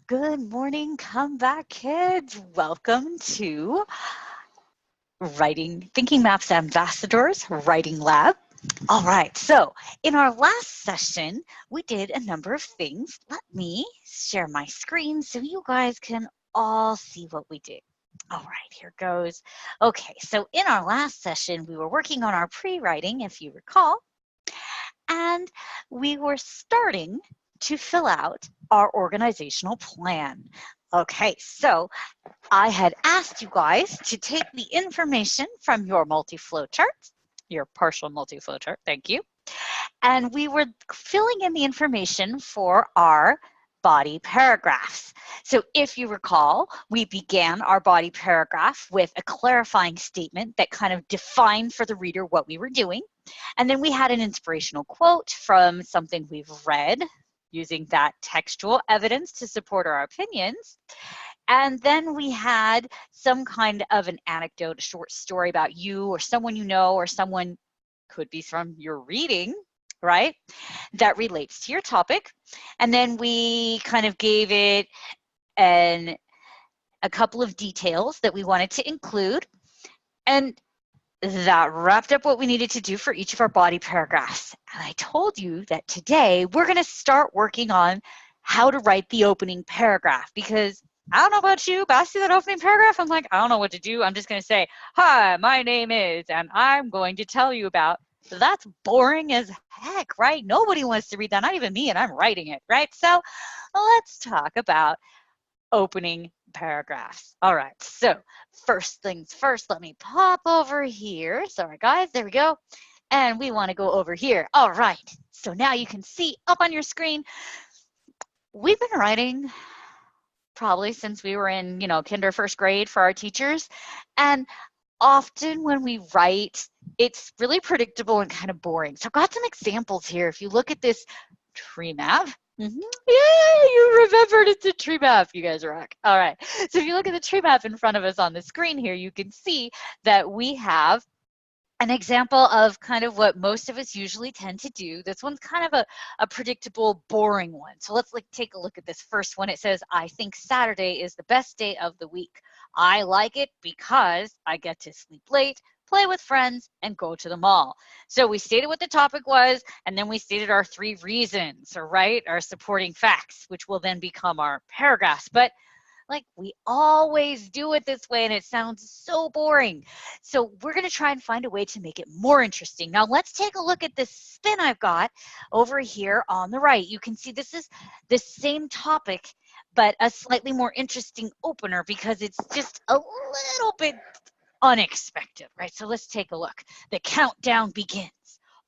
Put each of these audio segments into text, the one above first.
Good morning, come back kids. Welcome to Thinking Maps Ambassadors Writing Lab. All right, so in our last session, we did a number of things. Let me share my screen so you guys can all see what we did. All right, here goes. Okay, so in our last session, we were working on our pre-writing, if you recall, and we were starting to fill out our organizational plan. Okay, so I had asked you guys to take the information from your multi-flow chart, your partial multi-flow chart, thank you, and we were filling in the information for our body paragraphs. So if you recall, we began our body paragraph with a clarifying statement that kind of defined for the reader what we were doing. And then we had an inspirational quote from something we've read, using that textual evidence to support our opinions. And then we had some kind of an anecdote, a short story about you or someone you know, or someone could be from your reading, right? That relates to your topic. And then we kind of gave it a couple of details that we wanted to include. And that wrapped up what we needed to do for each of our body paragraphs. And I told you that today we're going to start working on how to write the opening paragraph, because I don't know about you, but I see that opening paragraph, I'm like, I don't know what to do. I'm just going to say, hi, my name is, and I'm going to tell you about. That's boring as heck, right? Nobody wants to read that, not even me, and I'm writing it, right? So let's talk about opening paragraphs. All right, so first things first, let me pop over here. Sorry, guys, there we go. And we want to go over here. All right, so now you can see up on your screen, we've been writing probably since we were in, kinder, first grade for our teachers. And often when we write, it's really predictable and kind of boring. So I've got some examples here. If you look at this tree map, yay, you remembered it's a tree map. You guys rock. All right. So if you look at the tree map in front of us on the screen here, you can see that we have an example of kind of what most of us usually tend to do. This one's kind of a predictable, boring one. So let's take a look at this first one. It says, I think Saturday is the best day of the week. I like it because I get to sleep late, play with friends, and go to the mall. So we stated what the topic was, and then we stated our 3 reasons, or right, our supporting facts, which will then become our paragraphs. But we always do it this way, and it sounds so boring. So we're going to try and find a way to make it more interesting. Now let's take a look at this spin I've got over here on the right. You can see this is the same topic, but a slightly more interesting opener because it's just a little bit unexpected, right? So let's take a look. The countdown begins.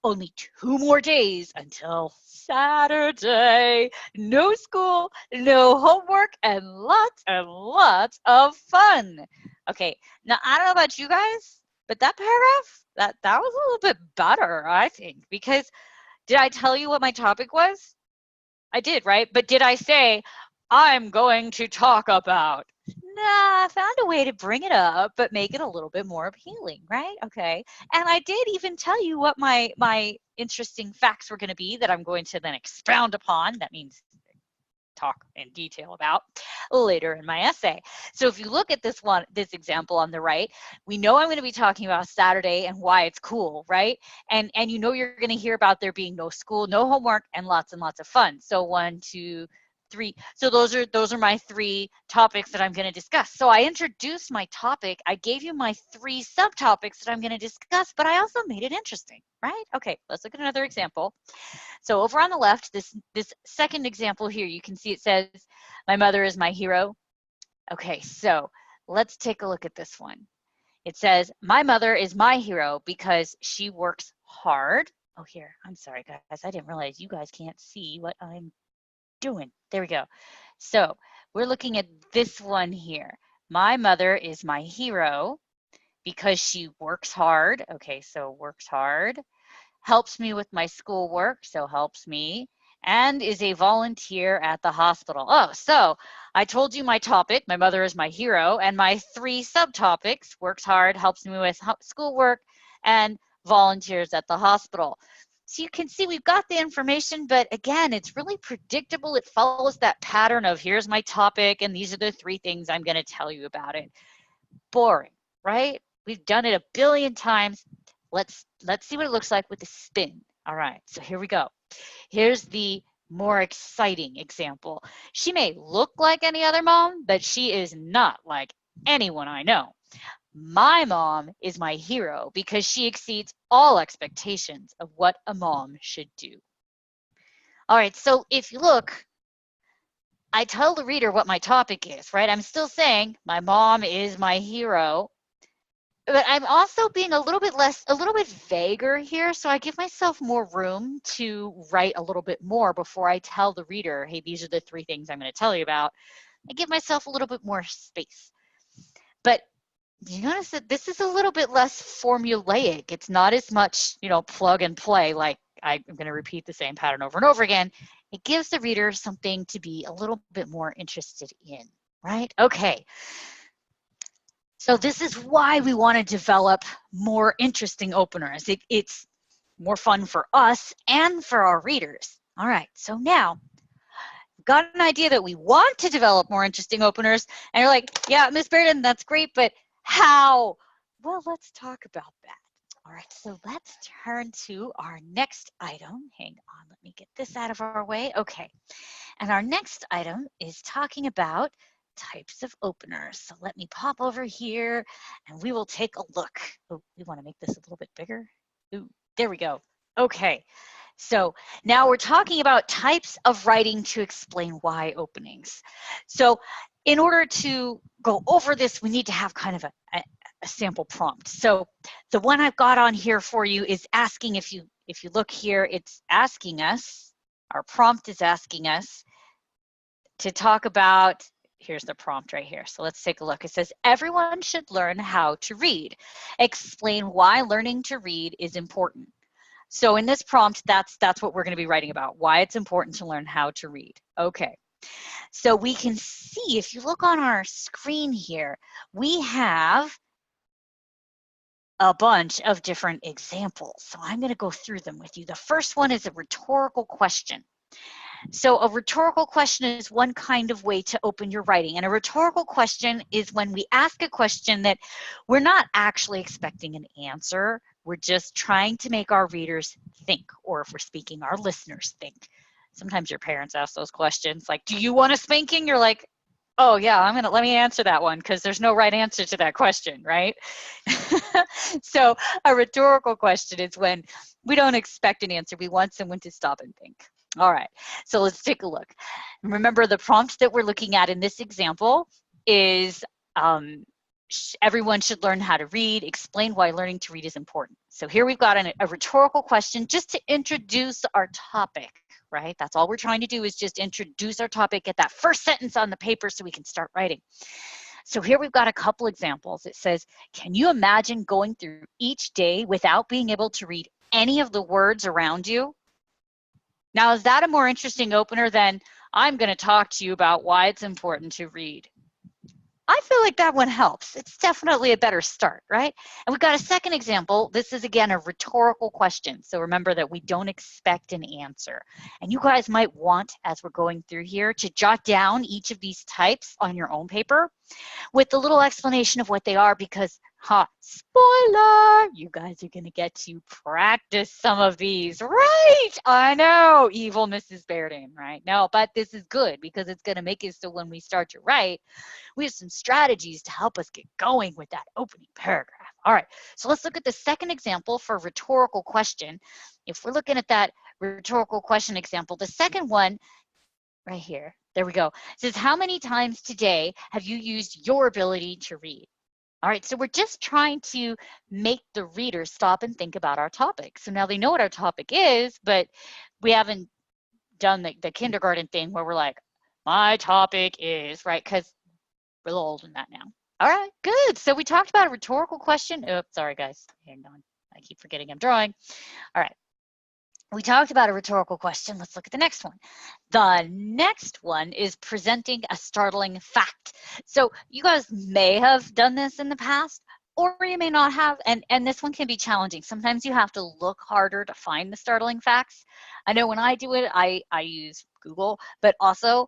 Only 2 more days until Saturday. No school, no homework, and lots of fun. Okay, now I don't know about you guys, but that paragraph, that was a little bit better, I think, because did I tell you what my topic was? I did, right? But did I say, I'm going to talk about? Nah, I found a way to bring it up, but make it a little bit more appealing, right? Okay. And I did even tell you what my interesting facts were going to be that I'm going to then expound upon. That means talk in detail about later in my essay. So if you look at this example on the right, we know I'm going to be talking about Saturday and why it's cool, right? And you know you're going to hear about there being no school, no homework, and lots of fun. So 1, 2, 3. So those are my 3 topics that I'm going to discuss. So I introduced my topic. I gave you my 3 subtopics that I'm going to discuss, but I also made it interesting, right? Okay, let's look at another example. So over on the left, this second example here, you can see it says, my mother is my hero. Okay, so let's take a look at this one. It says, my mother is my hero because she works hard. Oh, here, I'm sorry, guys. I didn't realize you guys can't see what I'm doing. There we go. So we're looking at this one here. My mother is my hero because she works hard. Okay, so works hard. Helps me with my schoolwork, so helps me, and is a volunteer at the hospital. Oh, so I told you my topic, my mother is my hero, and my 3 subtopics, works hard, helps me with schoolwork, and volunteers at the hospital. So you can see we've got the information, but again, it's really predictable. It follows that pattern of here's my topic and these are the 3 things I'm going to tell you about it. Boring, right? We've done it a billion times. Let's see what it looks like with the spin. All right, so here we go. Here's the more exciting example. She may look like any other mom, but she is not like anyone I know. My mom is my hero because she exceeds all expectations of what a mom should do. All right, so if you look, I tell the reader what my topic is, right? I'm still saying my mom is my hero, but I'm also being a little bit vaguer here. So I give myself more room to write a little bit more before I tell the reader, hey, these are the 3 things I'm going to tell you about. I give myself a little bit more space. But you notice that this is a little bit less formulaic. It's not as much, plug and play, like I'm going to repeat the same pattern over and over again. It gives the reader something to be a little bit more interested in, right? Okay. So this is why we want to develop more interesting openers. It's more fun for us and for our readers. All right, so now we've got an idea that we want to develop more interesting openers, and you're like, yeah, Miss Bairden, that's great, but how? Well, let's talk about that. All right, so let's turn to our next item. Hang on, let me get this out of our way. Okay, and our next item is talking about types of openers. So let me pop over here and we will take a look. Oh, we want to make this a little bit bigger. Ooh, there we go. Okay, so now we're talking about types of writing to explain why openings. So in order to go over this, we need to have kind of a sample prompt. So the one I've got on here for you is asking, if you look here, it's asking us, our prompt is asking us to talk about, here's the prompt right here. So let's take a look. It says, everyone should learn how to read. Explain why learning to read is important. So in this prompt, that's what we're going to be writing about, why it's important to learn how to read. Okay. So we can see, if you look on our screen here, we have a bunch of different examples. So I'm going to go through them with you. The first one is a rhetorical question. So a rhetorical question is one kind of way to open your writing. And a rhetorical question is when we ask a question that we're not actually expecting an answer. We're just trying to make our readers think, or if we're speaking, our listeners think. Sometimes your parents ask those questions like, do you want a spanking? You're like, oh yeah, let me answer that one because there's no right answer to that question, right? So a rhetorical question is when we don't expect an answer. We want someone to stop and think. All right, so let's take a look. Remember, the prompt that we're looking at in this example is everyone should learn how to read, explain why learning to read is important. So here we've got a rhetorical question just to introduce our topic, right? That's all we're trying to do, is just introduce our topic, get that first sentence on the paper so we can start writing. So here we've got a couple examples. It says, can you imagine going through each day without being able to read any of the words around you? Now, is that a more interesting opener than I'm going to talk to you about why it's important to read? I feel like that one helps. It's definitely a better start, right? And we've got a second example. This is, again, a rhetorical question. So remember that we don't expect an answer. And you guys might want, as we're going through here, to jot down each of these types on your own paper with a little explanation of what they are, because, spoiler, you guys are going to get to practice some of these, right? I know, evil Mrs. Bairden, right? No, but this is good because it's going to make it so when we start to write, we have some strategies to help us get going with that opening paragraph. All right, so let's look at the second example for rhetorical question. If we're looking at that rhetorical question example, the second one right here, there we go. It says, how many times today have you used your ability to read? All right, so we're just trying to make the reader stop and think about our topic. So now they know what our topic is, but we haven't done the kindergarten thing where we're like, my topic is, right? Because we're a little older than that now. All right, good. So we talked about a rhetorical question. Oops, sorry, guys. Hang on. I keep forgetting I'm drawing. All right. We talked about a rhetorical question. Let's look at the next one. The next one is presenting a startling fact. So you guys may have done this in the past. or you may not have, and this one can be challenging. Sometimes you have to look harder to find the startling facts. I know when I do it, I use Google, but also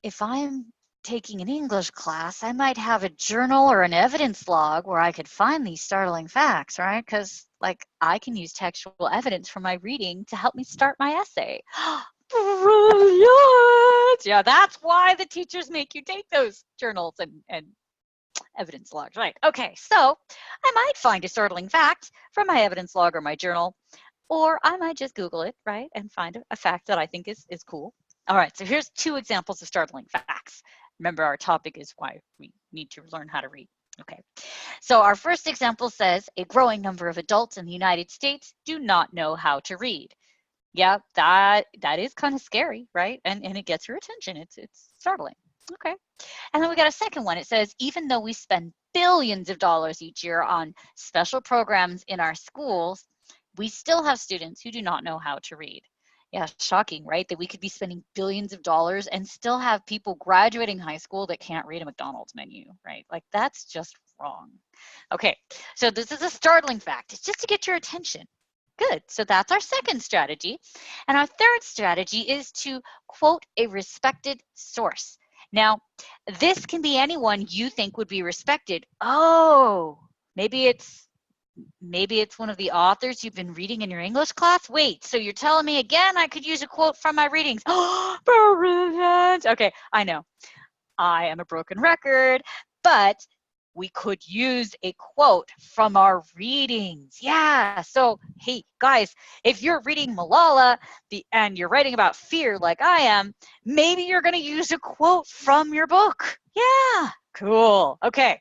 if I'm taking an English class, I might have a journal or an evidence log where I could find these startling facts, right? Because like I can use textual evidence from my reading to help me start my essay. Brilliant! Yeah, that's why the teachers make you take those journals and evidence logs, right? Okay, so I might find a startling fact from my evidence log or my journal, or I might just Google it, right, and find a fact that I think is cool. All right, so here's 2 examples of startling facts. Remember, our topic is why we need to learn how to read. Okay, so our first example says a growing number of adults in the United States do not know how to read. Yeah, that is kind of scary, right? And it gets your attention. It's startling. Okay. And then we got a second one. It says, even though we spend billions of dollars each year on special programs in our schools, we still have students who do not know how to read. Yeah, shocking, right? That we could be spending billions of dollars and still have people graduating high school that can't read a McDonald's menu, right? Like that's just wrong. Okay, so this is a startling fact. It's just to get your attention. Good, so that's our second strategy. And our third strategy is to quote a respected source. Now, this can be anyone you think would be respected. Oh, maybe it's one of the authors you've been reading in your English class. Wait, so you're telling me again I could use a quote from my readings? Oh, brilliant. Okay, I know. I am a broken record, but we could use a quote from our readings. Yeah, so hey, guys, if you're reading Malala and you're writing about fear like I am, maybe you're going to use a quote from your book. Yeah, cool. Okay,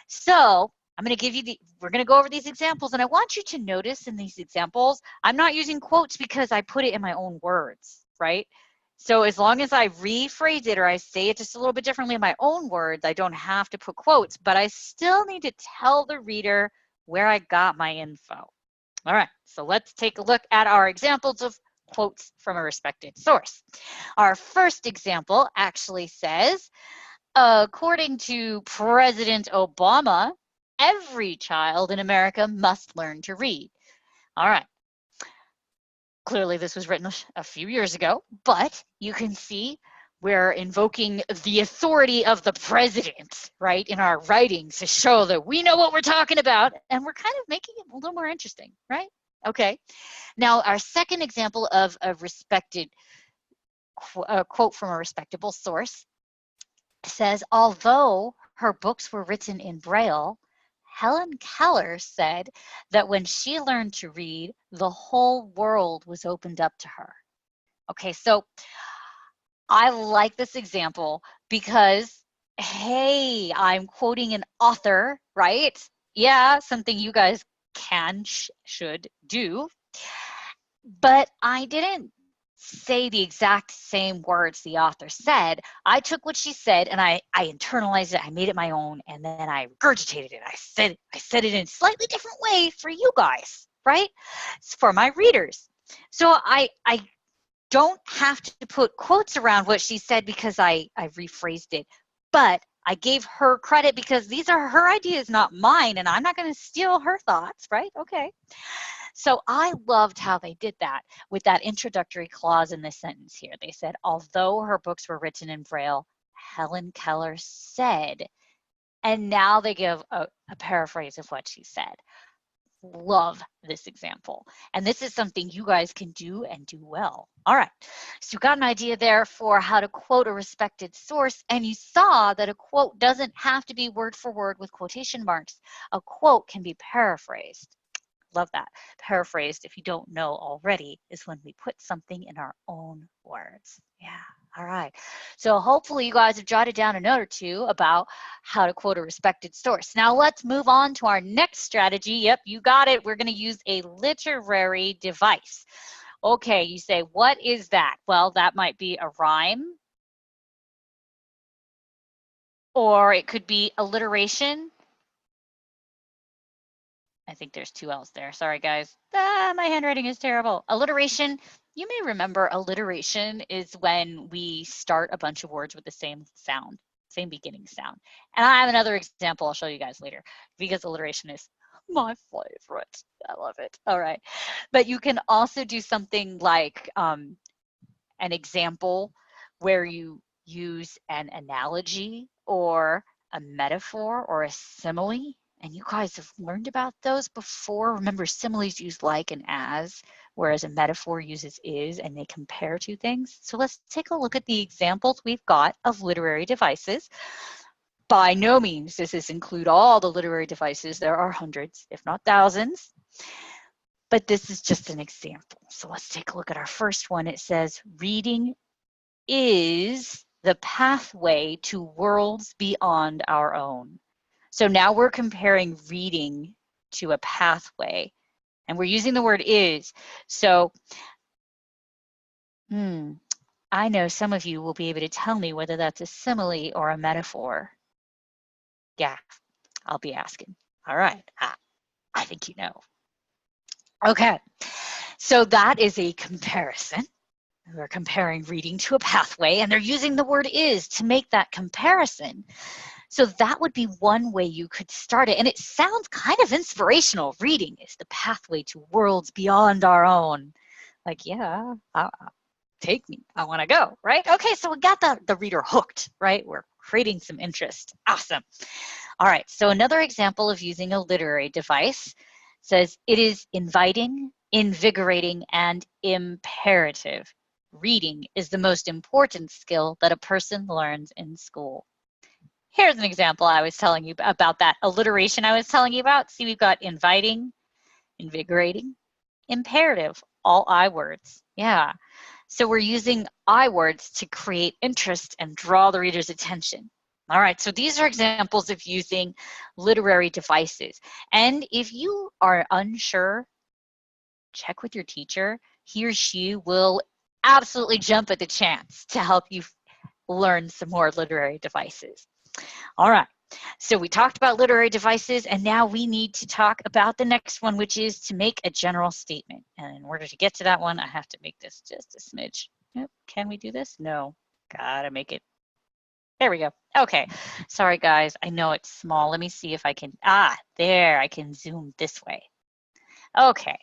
so I'm going to give you we're going to go over these examples, and I want you to notice in these examples, I'm not using quotes because I put it in my own words, right? So as long as I rephrase it or I say it just a little bit differently in my own words, I don't have to put quotes, but I still need to tell the reader where I got my info. All right, so let's take a look at our examples of quotes from a respected source. Our first example actually says, according to President Obama, every child in America must learn to read. All right. Clearly, this was written a few years ago, but you can see we're invoking the authority of the president, right, in our writings to show that we know what we're talking about, and we're kind of making it a little more interesting, right? Okay. Now, our second example of a respected quote from a respectable source says, although her books were written in Braille, Helen Keller said that when she learned to read, the whole world was opened up to her. Okay, so I like this example because, hey, I'm quoting an author, right? Yeah, something you guys should do. But I didn't say the exact same words the author said. I took what she said and I internalized it. I made it my own, and then I regurgitated it. I said it in a slightly different way for you guys, right? It's for my readers. So I don't have to put quotes around what she said because I rephrased it, but I gave her credit because these are her ideas, not mine, and I'm not going to steal her thoughts, right? Okay. So I loved how they did that with that introductory clause in this sentence here. They said, although her books were written in Braille, Helen Keller said, and now they give a paraphrase of what she said. Love this example. And this is something you guys can do and do well. All right, so you got an idea there for how to quote a respected source, and you saw that a quote doesn't have to be word for word with quotation marks. A quote can be paraphrased. Love that. Paraphrased, if you don't know already, is when we put something in our own words. Yeah. All right. So hopefully you guys have jotted down a note or two about how to quote a respected source. Now let's move on to our next strategy. Yep, you got it. We're going to use a literary device. Okay, you say, what is that? Well, that might be a rhyme, or it could be alliteration. I think there's 2 L's there. Sorry, guys. My handwriting is terrible. Alliteration. You may remember alliteration is when we start a bunch of words with the same sound. Same beginning sound. And I have another example I'll show you guys later because alliteration is my favorite. I love it. All right. But you can also do something like an example where you use an analogy or a metaphor or a simile. And you guys have learned about those before. Remember, similes use like and as, whereas a metaphor uses is, and they compare two things. So let's take a look at the examples we've got of literary devices. By no means does this include all the literary devices. There are hundreds, if not thousands. But this is just an example. So let's take a look at our first one. It says, reading is the pathway to worlds beyond our own. So now we're comparing reading to a pathway, and we're using the word is. So, I know some of you will be able to tell me whether that's a simile or a metaphor. Yeah, I'll be asking. All right, I think you know. Okay, so that is a comparison. We're comparing reading to a pathway, and they're using the word is to make that comparison. So that would be one way you could start it. And it sounds kind of inspirational. Reading is the pathway to worlds beyond our own. Like, yeah, take me. I want to go, right? Okay, so we got the reader hooked, right? We're creating some interest. Awesome. All right, so another example of using a literary device says it is inviting, invigorating, and imperative. Reading is the most important skill that a person learns in school. Here's an example I was telling you about, that alliteration I was telling you about. See, we've got inviting, invigorating, imperative, all I words. Yeah. So we're using I words to create interest and draw the reader's attention. All right, so these are examples of using literary devices. And if you are unsure, check with your teacher. He or she will absolutely jump at the chance to help you learn some more literary devices. All right, so we talked about literary devices, and now we need to talk about the next one, which is to make a general statement. And in order to get to that one, I have to make this just a smidge. Yep. Can we do this? No, gotta make it. There we go. Okay, sorry guys, I know it's small. Let me see if I can, there, I can zoom this way. Okay,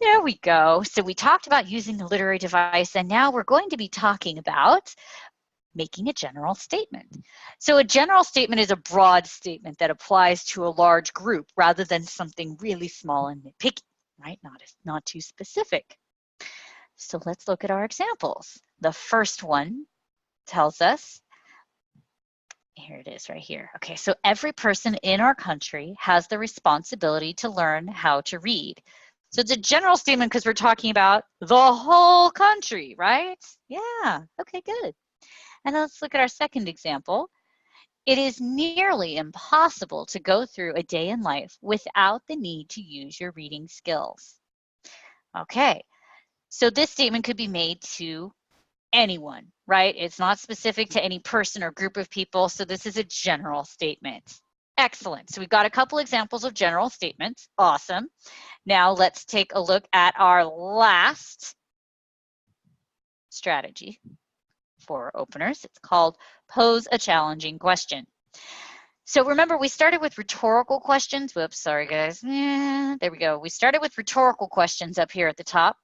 there we go. So we talked about using the literary device, and now we're going to be talking about making a general statement. So a general statement is a broad statement that applies to a large group rather than something really small and nitpicky, right? Not too specific. So let's look at our examples. The first one tells us, here it is right here. Okay, so every person in our country has the responsibility to learn how to read. So it's a general statement because we're talking about the whole country, right? Yeah, okay, good. And let's look at our second example. It is nearly impossible to go through a day in life without the need to use your reading skills. Okay, so this statement could be made to anyone, right? It's not specific to any person or group of people, so this is a general statement. Excellent. So we've got a couple examples of general statements. Awesome. Now let's take a look at our last strategy for openers. It's called pose a challenging question. So remember, we started with rhetorical questions. Whoops, sorry guys. There we go. We started with rhetorical questions up here at the top.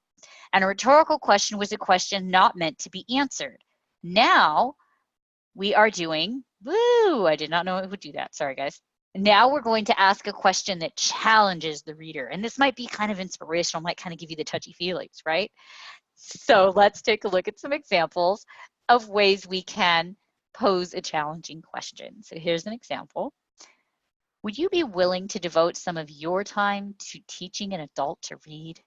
And a rhetorical question was a question not meant to be answered. Now we are doing, I did not know it would do that. Sorry, guys. Now we're going to ask a question that challenges the reader. And this might be kind of inspirational, might kind of give you the touchy feelings, right? So let's take a look at some examples of ways we can pose a challenging question. So here's an example. Would you be willing to devote some of your time to teaching an adult to read?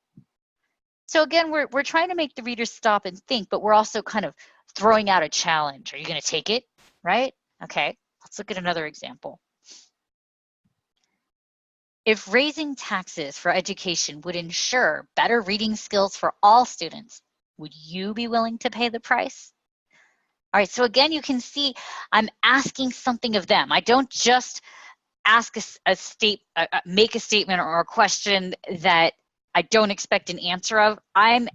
So again, we're trying to make the reader stop and think, but we're also kind of throwing out a challenge. Are you going to take it, right? Okay, let's look at another example. If raising taxes for education would ensure better reading skills for all students, would you be willing to pay the price? All right, so again, you can see I'm asking something of them. I don't just ask make a statement or a question that I don't expect an answer of. I'm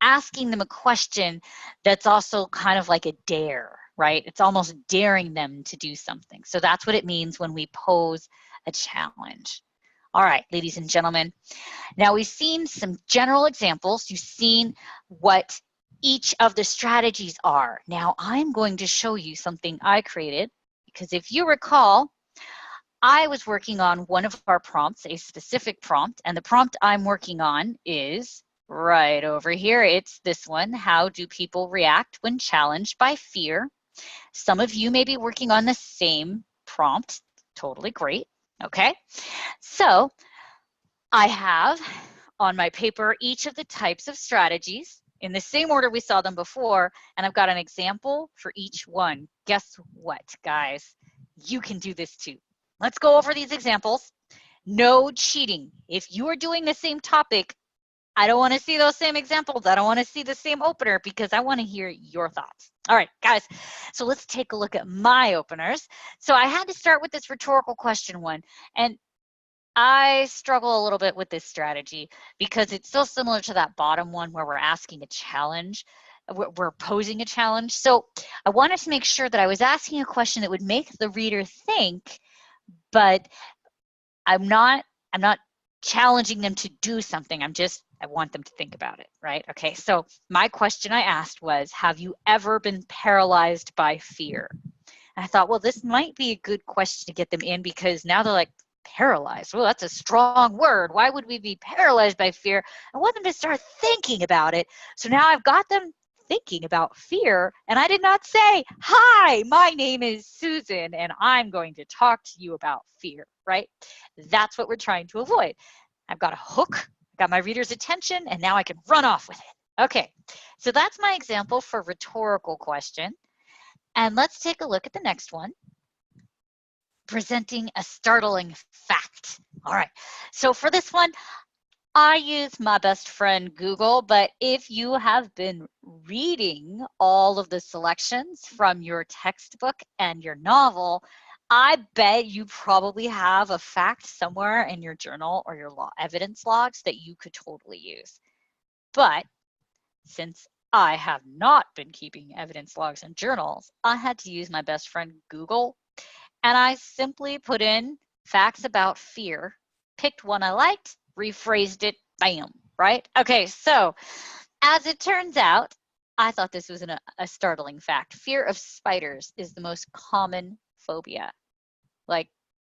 asking them a question that's also kind of like a dare, right? It's almost daring them to do something. So that's what it means when we pose a challenge. All right, ladies and gentlemen. Now we've seen some general examples. You've seen what each of the strategies are. Now I'm going to show you something I created, because if you recall, I was working on one of our prompts, a specific prompt, and the prompt I'm working on is right over here. It's this one: how do people react when challenged by fear? Some of you may be working on the same prompt. Totally great. Okay, so I have on my paper each of the types of strategies in the same order we saw them before, and I've got an example for each one. Guess what, guys? You can do this too. Let's go over these examples. No cheating. If you are doing the same topic, I don't want to see those same examples. I don't want to see the same opener, because I want to hear your thoughts. All right, guys, so let's take a look at my openers. So I had to start with this rhetorical question one, and I struggle a little bit with this strategy because it's so similar to that bottom one where we're asking a challenge. We're posing a challenge. So I wanted to make sure that I was asking a question that would make the reader think, but I'm not challenging them to do something. I want them to think about it, right? Okay, so my question I asked was, have you ever been paralyzed by fear? And I thought, well, this might be a good question to get them in, because now they're like, paralyzed. Well, that's a strong word. Why would we be paralyzed by fear? I want them to start thinking about it. So now I've got them thinking about fear, and I did not say, hi, my name is Susan, and I'm going to talk to you about fear, right? That's what we're trying to avoid. I've got a hook, I've got my reader's attention, and now I can run off with it. Okay, so that's my example for rhetorical question. And let's take a look at the next one. Presenting a startling fact. All right, so for this one, I use my best friend Google, but if you have been reading all of the selections from your textbook and your novel, I bet you probably have a fact somewhere in your journal or your evidence logs that you could totally use. But since I have not been keeping evidence logs and journals, I had to use my best friend Google. And I simply put in facts about fear, picked one I liked, rephrased it, bam, right? Okay, so as it turns out, I thought this was a startling fact. Fear of spiders is the most common phobia. Like,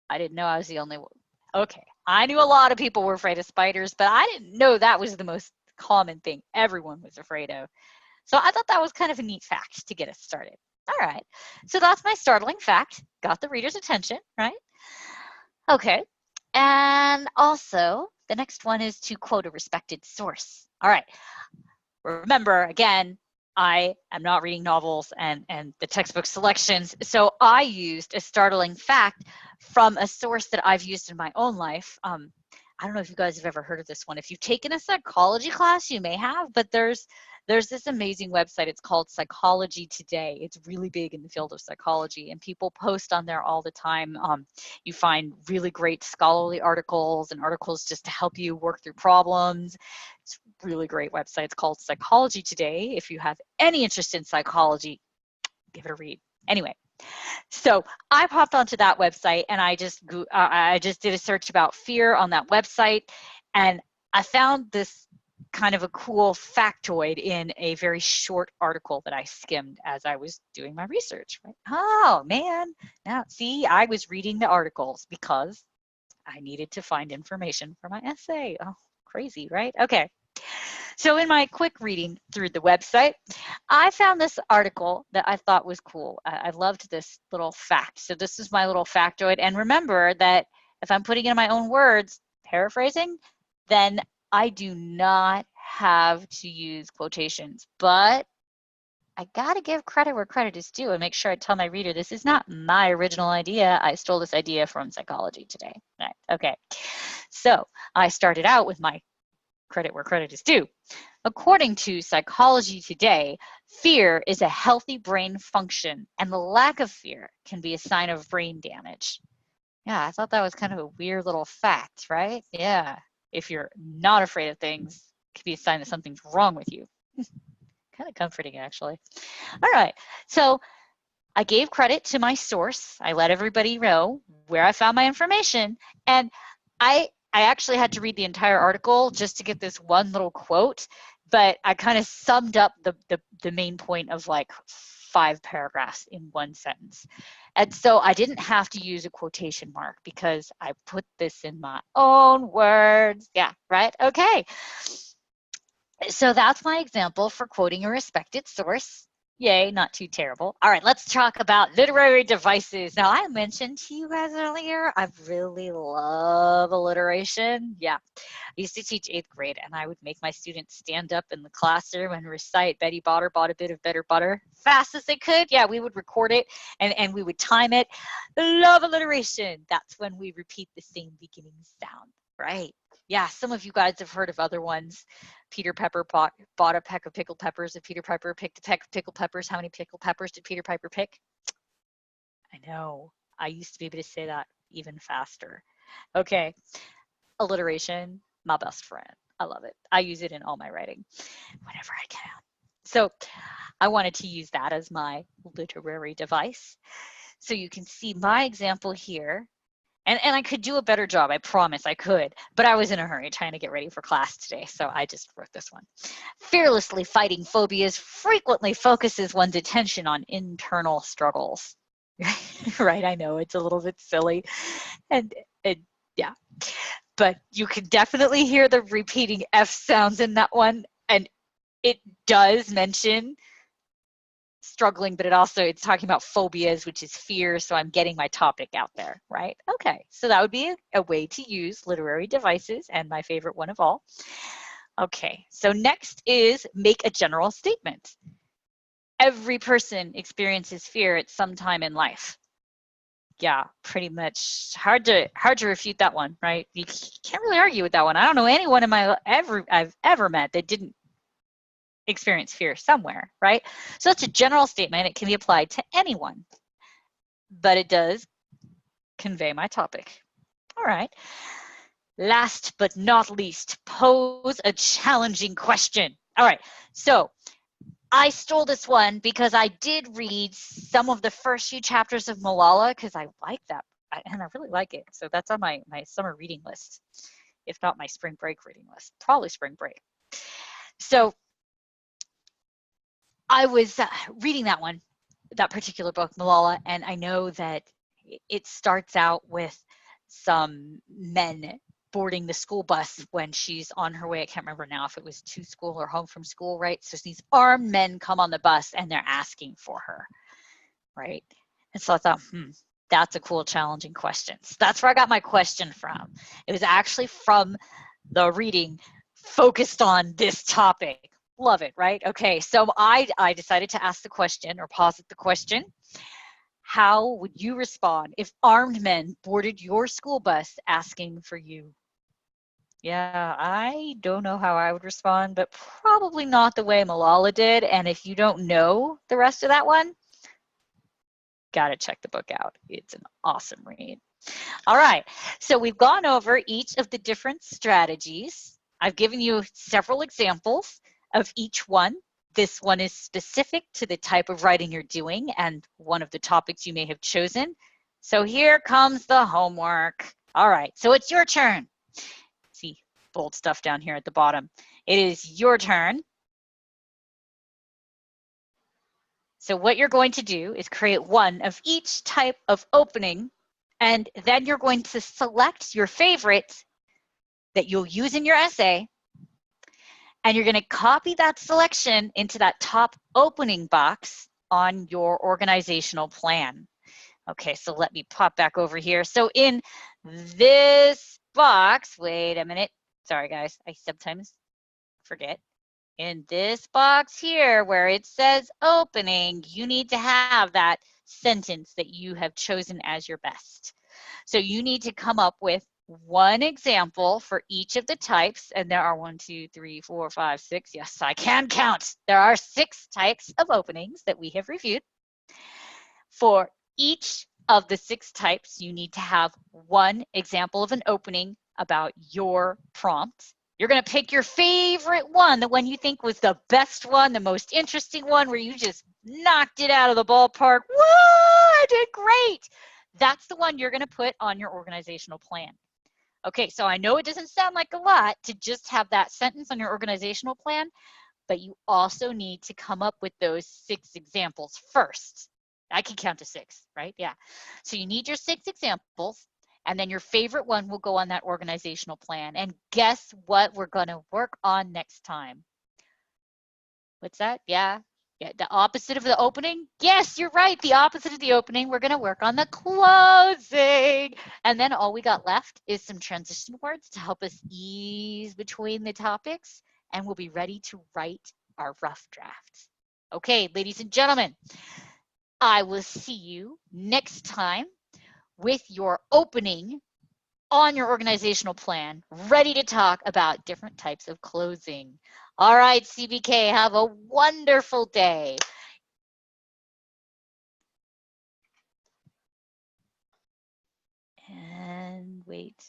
I didn't know I was the only one. Okay, I knew a lot of people were afraid of spiders, but I didn't know that was the most common thing everyone was afraid of. So I thought that was kind of a neat fact to get us started. All right, so that's my startling fact. Got the reader's attention, right? Okay, and also the next one is to quote a respected source. All right, remember, again, I am not reading novels and the textbook selections, so I used a startling fact from a source that I've used in my own life. I don't know if you guys have ever heard of this one. If you've taken a psychology class, you may have, but there's this amazing website. It's called Psychology Today. It's really big in the field of psychology, and people post on there all the time. You find really great scholarly articles and articles just to help you work through problems. It's a really great website. It's called Psychology Today. If you have any interest in psychology, give it a read. Anyway, so I popped onto that website and I just did a search about fear on that website, and I found this kind of a cool factoid in a very short article that I skimmed as I was doing my research. Right? Oh man, now see, I was reading the articles because I needed to find information for my essay. Oh, crazy, right? Okay. So in my quick reading through the website, I found this article that I thought was cool. I loved this little fact. So this is my little factoid. And remember that if I'm putting in my own words, paraphrasing, then I do not have to use quotations. But I gotta give credit where credit is due and make sure I tell my reader this is not my original idea. I stole this idea from Psychology Today. Right. Okay. So I started out with my credit where credit is due. According to Psychology Today, fear is a healthy brain function, and the lack of fear can be a sign of brain damage. Yeah, I thought that was kind of a weird little fact, right? Yeah, if you're not afraid of things, it could be a sign that something's wrong with you. Kind of comforting, actually. All right, so I gave credit to my source. I let everybody know where I found my information. And I actually had to read the entire article just to get this one little quote, but I kind of summed up the main point of like 5 paragraphs in one sentence. And so I didn't have to use a quotation mark because I put this in my own words. Yeah, right? Okay. So that's my example for quoting a respected source. Yay, not too terrible. All right, let's talk about literary devices. Now, I mentioned to you guys earlier, I really love alliteration. Yeah, I used to teach 8th grade, and I would make my students stand up in the classroom and recite Betty Botter bought a bit of better butter fast as they could. Yeah, we would record it, and we would time it. Love alliteration. That's when we repeat the same beginning sound, right? Yeah, some of you guys have heard of other ones. Peter Pepper bought a peck of pickled peppers, and Peter Piper picked a peck of pickled peppers. How many pickled peppers did Peter Piper pick? I know. I used to be able to say that even faster. Okay. Alliteration, my best friend. I love it. I use it in all my writing whenever I can. So I wanted to use that as my literary device. So you can see my example here. And I could do a better job, I promise I could, but I was in a hurry trying to get ready for class today, so I just wrote this one. Fearlessly fighting phobias frequently focuses one's attention on internal struggles. Right, I know, it's a little bit silly, and yeah. But you can definitely hear the repeating F sounds in that one, and it does mention struggling, but it's talking about phobias, which is fear, so I'm getting my topic out there, right? Okay, so that would be a way to use literary devices, and my favorite one of all. Okay, so next is make a general statement. Every person experiences fear at some time in life. Yeah, pretty much hard to refute that one, right? You can't really argue with that one. I don't know anyone I've ever met that didn't experience fear somewhere, right? So it's a general statement. It can be applied to anyone, but it does convey my topic. All right. Last but not least, pose a challenging question. All right. So I stole this one because I did read some of the first few chapters of Malala because I like that, and I really like it. So that's on my summer reading list, if not my spring break reading list, probably spring break. So I was reading that particular book, Malala, and I know that it starts out with some men boarding the school bus when she's on her way. I can't remember now if it was to school or home from school, right? So these armed men come on the bus and they're asking for her, right? And so I thought, that's a cool, challenging question. So that's where I got my question from. It was actually from the reading focused on this topic. Love it, right? Okay, so I decided to ask the question or posit the question. How would you respond if armed men boarded your school bus asking for you? Yeah, I don't know how I would respond, but probably not the way Malala did. And if you don't know the rest of that one, gotta check the book out. It's an awesome read. All right, so we've gone over each of the different strategies. I've given you several examples of each one. This one is specific to the type of writing you're doing and one of the topics you may have chosen. So here comes the homework. All right, so it's your turn. See, bold stuff down here at the bottom. It is your turn. So what you're going to do is create one of each type of opening, and then you're going to select your favorite that you'll use in your essay, and you're going to copy that selection into that top opening box on your organizational plan. Okay, so let me pop back over here. So in this box, wait a minute. Sorry, guys, I sometimes forget. In this box here where it says opening, you need to have that sentence that you have chosen as your best. So you need to come up with one example for each of the types, and there are 1, 2, 3, 4, 5, 6. Yes, I can count. There are 6 types of openings that we have reviewed. For each of the 6 types, you need to have one example of an opening about your prompt. You're going to pick your favorite one, the one you think was the best one, the most interesting one, where you just knocked it out of the ballpark. did great. That's the one you're going to put on your organizational plan. Okay, so I know it doesn't sound like a lot to just have that sentence on your organizational plan, but you also need to come up with those 6 examples first. I can count to 6, right? Yeah. So you need your 6 examples, and then your favorite one will go on that organizational plan. And guess what we're going to work on next time? What's that? Yeah. Yeah, the opposite of the opening? Yes, you're right. The opposite of the opening. We're going to work on the closing. And then all we got left is some transition words to help us ease between the topics, and we'll be ready to write our rough drafts. Okay, ladies and gentlemen, I will see you next time with your opening on your organizational plan, ready to talk about different types of closing. All right, CBK, have a wonderful day. And wait.